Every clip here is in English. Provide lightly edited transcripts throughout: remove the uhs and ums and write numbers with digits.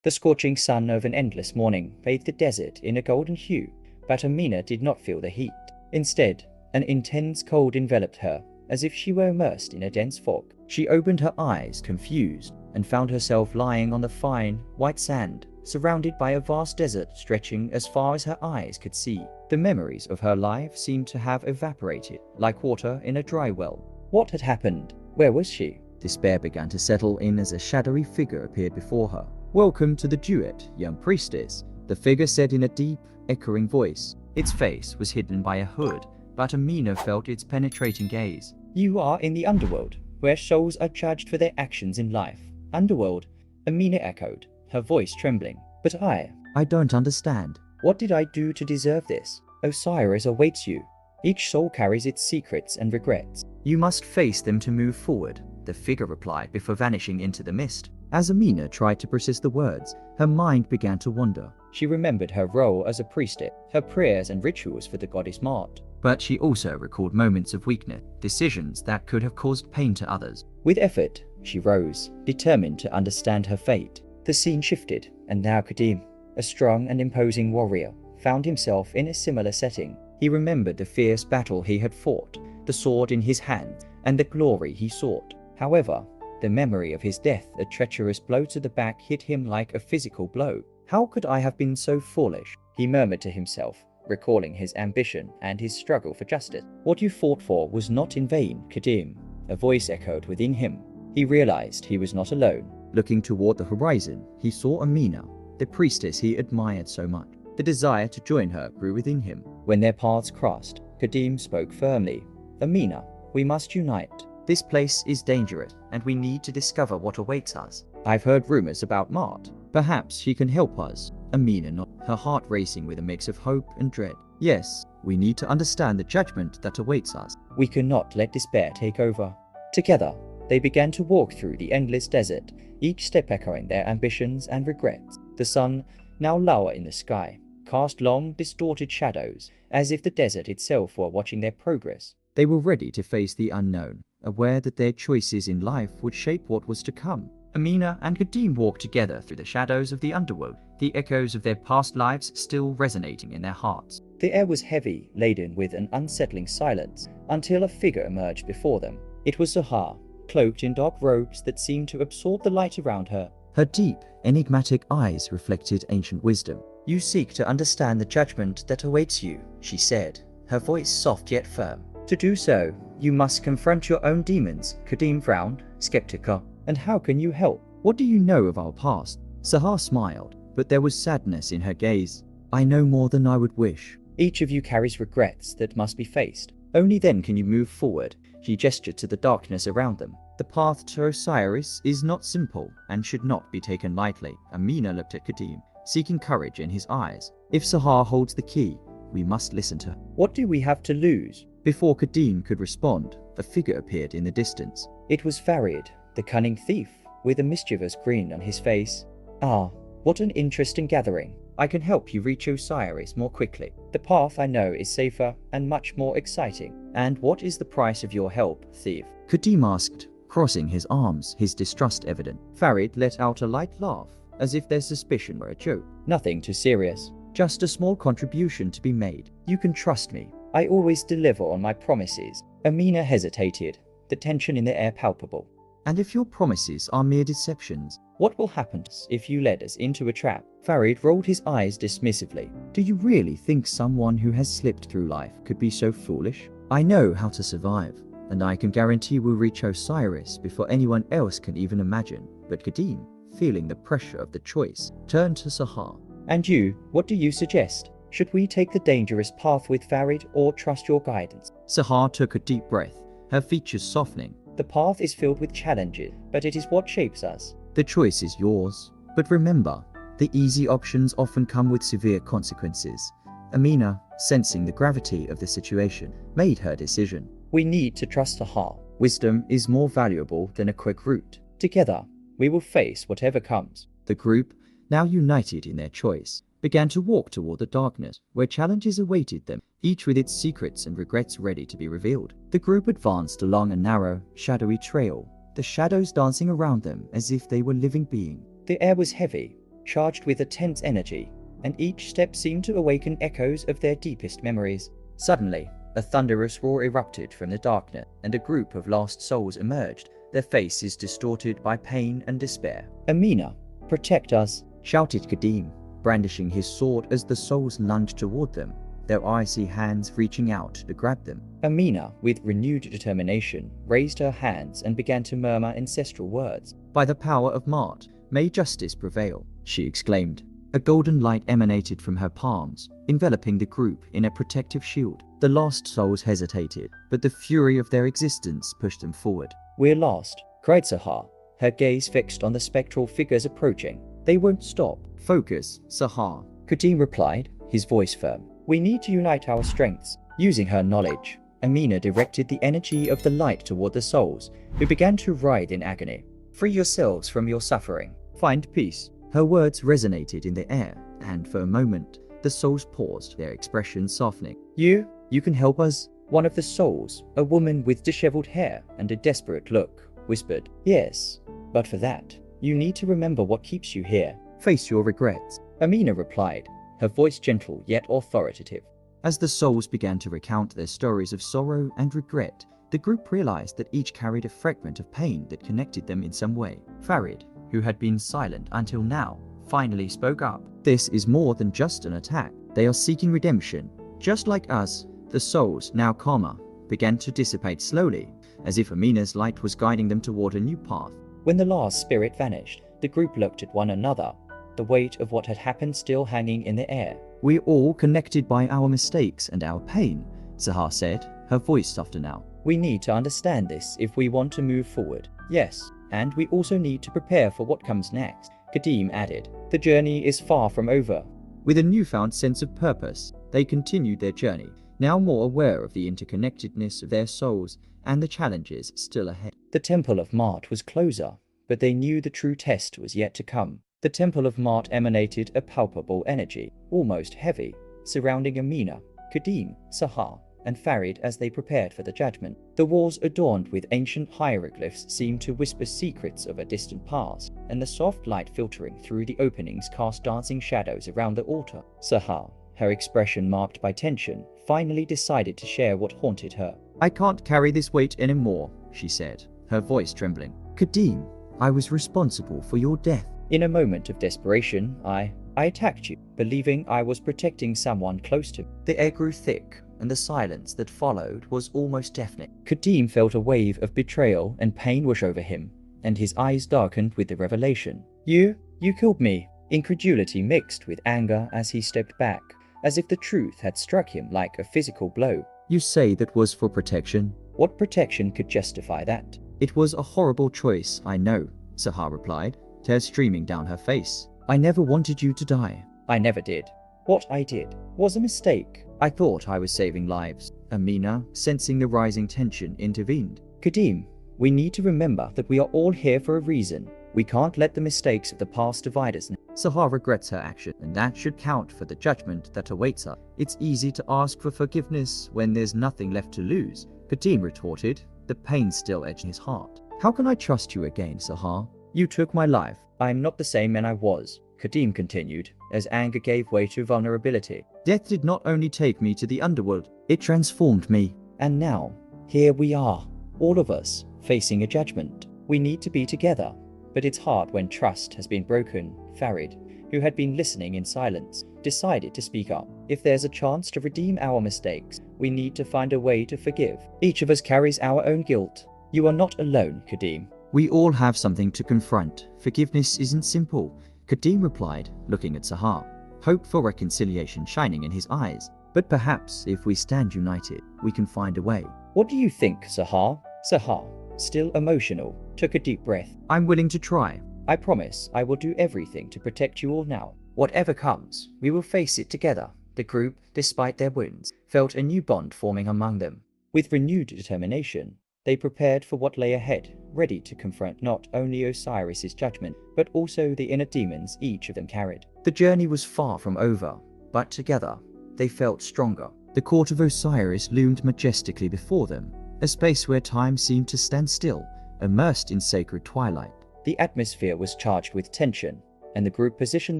The scorching sun of an endless morning bathed the desert in a golden hue, but Amina did not feel the heat. Instead, an intense cold enveloped her, as if she were immersed in a dense fog. She opened her eyes, confused, and found herself lying on the fine, white sand, surrounded by a vast desert stretching as far as her eyes could see. The memories of her life seemed to have evaporated, like water in a dry well. What had happened? Where was she? Despair began to settle in as a shadowy figure appeared before her. "Welcome to the duet, young priestess," the figure said in a deep, echoing voice. Its face was hidden by a hood, but Amina felt its penetrating gaze. "You are in the underworld, where souls are judged for their actions in life." "Underworld?" Amina echoed, her voice trembling. "But I don't understand. What did I do to deserve this?" "Osiris awaits you. Each soul carries its secrets and regrets. You must face them to move forward," the figure replied before vanishing into the mist. As Amina tried to process the words, her mind began to wander. She remembered her role as a priestess, her prayers and rituals for the goddess Mart. But she also recalled moments of weakness, decisions that could have caused pain to others. With effort, she rose, determined to understand her fate. The scene shifted, and now Kadim, a strong and imposing warrior, found himself in a similar setting. He remembered the fierce battle he had fought, the sword in his hand, and the glory he sought. However, the memory of his death, a treacherous blow to the back, hit him like a physical blow. "How could I have been so foolish?" he murmured to himself, recalling his ambition and his struggle for justice. "What you fought for was not in vain, Kadim," a voice echoed within him. He realized he was not alone. Looking toward the horizon, he saw Amina, the priestess he admired so much. The desire to join her grew within him. When their paths crossed, Kadim spoke firmly. "Amina, we must unite. This place is dangerous, and we need to discover what awaits us. I've heard rumors about Mart. Perhaps she can help us." Amina nodded, her heart racing with a mix of hope and dread. "Yes, we need to understand the judgment that awaits us. We cannot let despair take over." Together, they began to walk through the endless desert, each step echoing their ambitions and regrets. The sun, now lower in the sky, cast long, distorted shadows, as if the desert itself were watching their progress. They were ready to face the unknown, aware that their choices in life would shape what was to come. Amina and Kadim walked together through the shadows of the underworld, the echoes of their past lives still resonating in their hearts. The air was heavy, laden with an unsettling silence, until a figure emerged before them. It was Sahar, cloaked in dark robes that seemed to absorb the light around her. Her deep, enigmatic eyes reflected ancient wisdom. "You seek to understand the judgment that awaits you," she said, her voice soft yet firm. "To do so, you must confront your own demons." Kadim frowned, skeptical. "And how can you help? What do you know of our past?" Sahar smiled, but there was sadness in her gaze. "I know more than I would wish. Each of you carries regrets that must be faced. Only then can you move forward." She gestured to the darkness around them. "The path to Osiris is not simple and should not be taken lightly." Amina looked at Kadim, seeking courage in his eyes. "If Sahar holds the key, we must listen to her. What do we have to lose?" Before Kadim could respond, a figure appeared in the distance. It was Farid, the cunning thief, with a mischievous grin on his face. "Ah, what an interesting gathering. I can help you reach Osiris more quickly. The path I know is safer and much more exciting." "And what is the price of your help, thief?" Kadim asked, crossing his arms, his distrust evident. Farid let out a light laugh, as if their suspicion were a joke. "Nothing too serious. Just a small contribution to be made. You can trust me. I always deliver on my promises." Amina hesitated, the tension in the air palpable. "And if your promises are mere deceptions, what will happen if you led us into a trap?" Farid rolled his eyes dismissively. "Do you really think someone who has slipped through life could be so foolish? I know how to survive, and I can guarantee we'll reach Osiris before anyone else can even imagine." But Kadim, feeling the pressure of the choice, turned to Sahar. "And you, what do you suggest? Should we take the dangerous path with Farid or trust your guidance?" Sahar took a deep breath, her features softening. "The path is filled with challenges, but it is what shapes us. The choice is yours. But remember, the easy options often come with severe consequences." Amina, sensing the gravity of the situation, made her decision. "We need to trust Sahar. Wisdom is more valuable than a quick route. Together, we will face whatever comes." The group, now united in their choice, began to walk toward the darkness, where challenges awaited them, each with its secrets and regrets ready to be revealed. The group advanced along a narrow, shadowy trail, the shadows dancing around them as if they were living beings. The air was heavy, charged with a tense energy, and each step seemed to awaken echoes of their deepest memories. Suddenly, a thunderous roar erupted from the darkness, and a group of lost souls emerged, their faces distorted by pain and despair. "Amina, protect us," shouted Kadim, brandishing his sword as the souls lunged toward them, their icy hands reaching out to grab them. Amina, with renewed determination, raised her hands and began to murmur ancestral words. "By the power of Mart, may justice prevail," she exclaimed. A golden light emanated from her palms, enveloping the group in a protective shield. The lost souls hesitated, but the fury of their existence pushed them forward. "We're lost," cried Sahar, her gaze fixed on the spectral figures approaching. "They won't stop." "Focus, Sahar," Kadim replied, his voice firm. "We need to unite our strengths." Using her knowledge, Amina directed the energy of the light toward the souls, who began to writhe in agony. "Free yourselves from your suffering. Find peace." Her words resonated in the air, and for a moment, the souls paused, their expressions softening. You can help us?" One of the souls, a woman with disheveled hair and a desperate look, whispered. "Yes, but for that, you need to remember what keeps you here. Face your regrets." Amina replied, her voice gentle yet authoritative. As the souls began to recount their stories of sorrow and regret, the group realized that each carried a fragment of pain that connected them in some way. Farid, who had been silent until now, finally spoke up. "This is more than just an attack. They are seeking redemption. Just like us." The souls, now calmer, began to dissipate slowly, as if Amina's light was guiding them toward a new path. When the last spirit vanished, the group looked at one another, the weight of what had happened still hanging in the air. "We're all connected by our mistakes and our pain," Sahar said, her voice softer now. "We need to understand this if we want to move forward." "Yes, and we also need to prepare for what comes next," Kadim added. "The journey is far from over." With a newfound sense of purpose, they continued their journey, now more aware of the interconnectedness of their souls and the challenges still ahead. The Temple of Mart was closer, but they knew the true test was yet to come. The Temple of Mart emanated a palpable energy, almost heavy, surrounding Amina, Kadim, Sahar, and Farid as they prepared for the judgment. The walls adorned with ancient hieroglyphs seemed to whisper secrets of a distant past, and the soft light filtering through the openings cast dancing shadows around the altar. Sahar, her expression marked by tension, finally decided to share what haunted her. "I can't carry this weight anymore," she said, her voice trembling. "Kadim, I was responsible for your death. In a moment of desperation, I attacked you, believing I was protecting someone close to me." The air grew thick, and the silence that followed was almost deafening. Kadim felt a wave of betrayal and pain wash over him, and his eyes darkened with the revelation. You killed me." Incredulity mixed with anger as he stepped back, as if the truth had struck him like a physical blow. "You say that was for protection?" "What protection could justify that?" "It was a horrible choice, I know," Sahar replied, tears streaming down her face. "I never wanted you to die." "I never did. What I did was a mistake. I thought I was saving lives." Amina, sensing the rising tension, intervened. "Kadim, we need to remember that we are all here for a reason. We can't let the mistakes of the past divide us. Sahar regrets her action, and that should count for the judgment that awaits her. It's easy to ask for forgiveness when there's nothing left to lose," Kadim retorted, the pain still edging his heart. "How can I trust you again, Sahar? You took my life. I'm not the same man I was," Kadim continued, as anger gave way to vulnerability. "Death did not only take me to the underworld, it transformed me. And now, here we are, all of us, facing a judgment. We need to be together. But it's hard when trust has been broken." Farid, who had been listening in silence, decided to speak up. "If there's a chance to redeem our mistakes, we need to find a way to forgive. Each of us carries our own guilt. You are not alone, Kadim. We all have something to confront. Forgiveness isn't simple," Kadim replied, looking at Sahar, hope for reconciliation shining in his eyes. "But perhaps if we stand united, we can find a way." "What do you think, Sahar?" Sahar, still emotional, took a deep breath. "I'm willing to try. I promise I will do everything to protect you all now. Whatever comes, we will face it together." The group, despite their wounds, felt a new bond forming among them. With renewed determination, they prepared for what lay ahead, ready to confront not only Osiris's judgment, but also the inner demons each of them carried. The journey was far from over, but together, they felt stronger. The court of Osiris loomed majestically before them, a space where time seemed to stand still, immersed in sacred twilight. The atmosphere was charged with tension, and the group positioned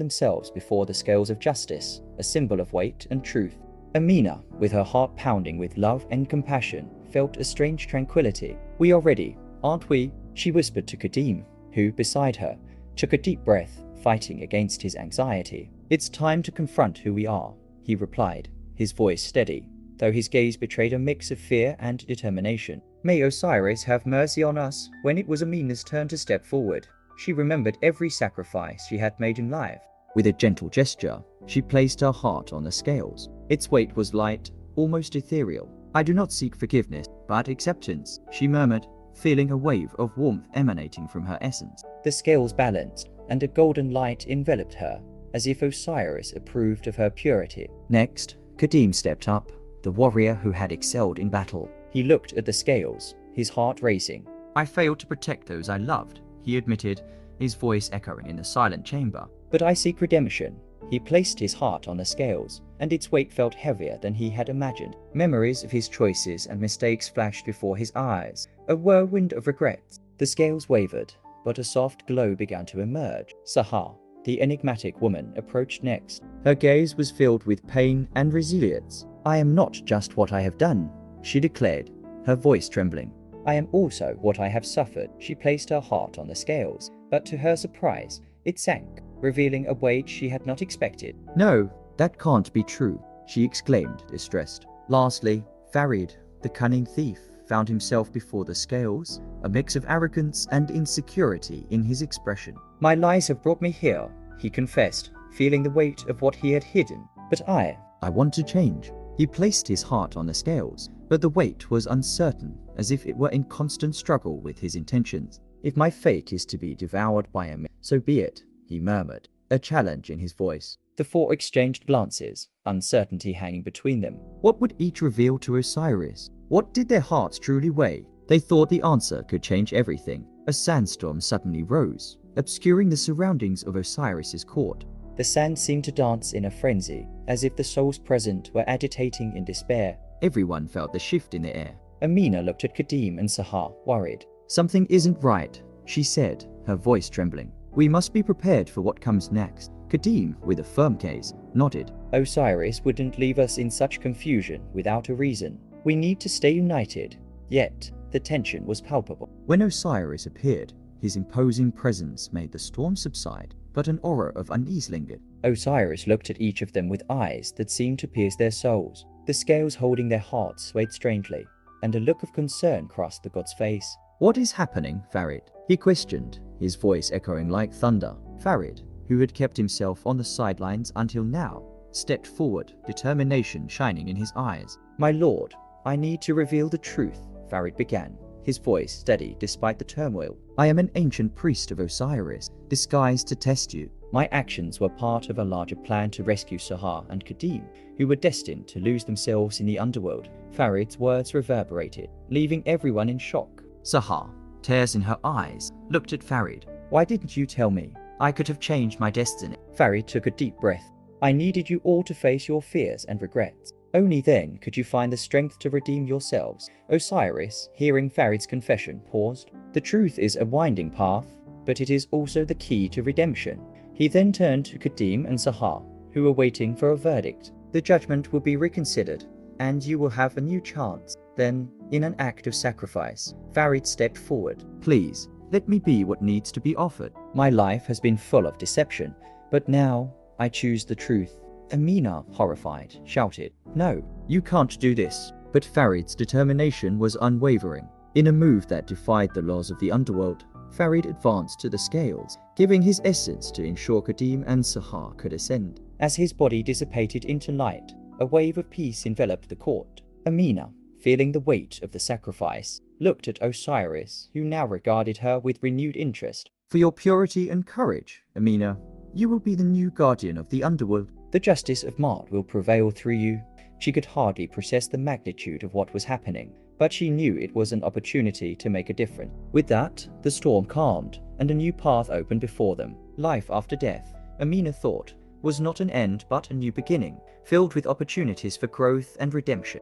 themselves before the scales of justice, a symbol of weight and truth. Amina, with her heart pounding with love and compassion, felt a strange tranquility. "We are ready, aren't we?" she whispered to Kadim, who, beside her, took a deep breath, fighting against his anxiety. "It's time to confront who we are," he replied, his voice steady, though his gaze betrayed a mix of fear and determination. "May Osiris have mercy on us." When it was Amina's turn to step forward, she remembered every sacrifice she had made in life. With a gentle gesture, she placed her heart on the scales. Its weight was light, almost ethereal. "I do not seek forgiveness, but acceptance," she murmured, feeling a wave of warmth emanating from her essence. The scales balanced, and a golden light enveloped her, as if Osiris approved of her purity. Next, Kadim stepped up, the warrior who had excelled in battle. He looked at the scales, his heart racing. "I failed to protect those I loved," he admitted, his voice echoing in the silent chamber. "But I seek redemption." He placed his heart on the scales, and its weight felt heavier than he had imagined. Memories of his choices and mistakes flashed before his eyes, a whirlwind of regrets. The scales wavered, but a soft glow began to emerge. Sahar, the enigmatic woman, approached next. Her gaze was filled with pain and resilience. "I am not just what I have done," she declared, her voice trembling. "I am also what I have suffered." She placed her heart on the scales, but to her surprise, it sank, revealing a weight she had not expected. "No, that can't be true," she exclaimed, distressed. Lastly, Farid, the cunning thief, found himself before the scales, a mix of arrogance and insecurity in his expression. "My lies have brought me here," he confessed, feeling the weight of what he had hidden. "But I want to change." He placed his heart on the scales, but the weight was uncertain, as if it were in constant struggle with his intentions. "If my fate is to be devoured by a myth, so be it," he murmured, a challenge in his voice. The four exchanged glances, uncertainty hanging between them. What would each reveal to Osiris? What did their hearts truly weigh? They thought the answer could change everything. A sandstorm suddenly rose, obscuring the surroundings of Osiris's court. The sand seemed to dance in a frenzy, as if the souls present were agitating in despair. Everyone felt the shift in the air. Amina looked at Kadim and Sahar, worried. "Something isn't right," she said, her voice trembling. "We must be prepared for what comes next." Kadim, with a firm gaze, nodded. "Osiris wouldn't leave us in such confusion without a reason. We need to stay united." Yet, the tension was palpable. When Osiris appeared, his imposing presence made the storm subside, but an aura of unease lingered. Osiris looked at each of them with eyes that seemed to pierce their souls. The scales holding their hearts swayed strangely, and a look of concern crossed the god's face. "What is happening, Farid?" he questioned, his voice echoing like thunder. Farid, who had kept himself on the sidelines until now, stepped forward, determination shining in his eyes. "My lord, I need to reveal the truth," Farid began, his voice steady despite the turmoil. "I am an ancient priest of Osiris, disguised to test you. My actions were part of a larger plan to rescue Sahar and Kadim, who were destined to lose themselves in the underworld." Farid's words reverberated, leaving everyone in shock. Sahar, tears in her eyes, looked at Farid. "Why didn't you tell me? I could have changed my destiny." Farid took a deep breath. "I needed you all to face your fears and regrets. Only then could you find the strength to redeem yourselves." Osiris, hearing Farid's confession, paused. "The truth is a winding path, but it is also the key to redemption." He then turned to Kadim and Sahar, who were waiting for a verdict. "The judgment will be reconsidered, and you will have a new chance." Then, in an act of sacrifice, Farid stepped forward. "Please, let me be what needs to be offered. My life has been full of deception, but now I choose the truth." Amina, horrified, shouted, "No, you can't do this." But Farid's determination was unwavering. In a move that defied the laws of the underworld, Farid advanced to the scales, giving his essence to ensure Kadim and Sahar could ascend. As his body dissipated into light, a wave of peace enveloped the court. Amina, feeling the weight of the sacrifice, looked at Osiris, who now regarded her with renewed interest. "For your purity and courage, Amina, you will be the new guardian of the underworld. The justice of Mart will prevail through you." She could hardly process the magnitude of what was happening, but she knew it was an opportunity to make a difference. With that, the storm calmed, and a new path opened before them. Life after death, Amina thought, was not an end but a new beginning, filled with opportunities for growth and redemption.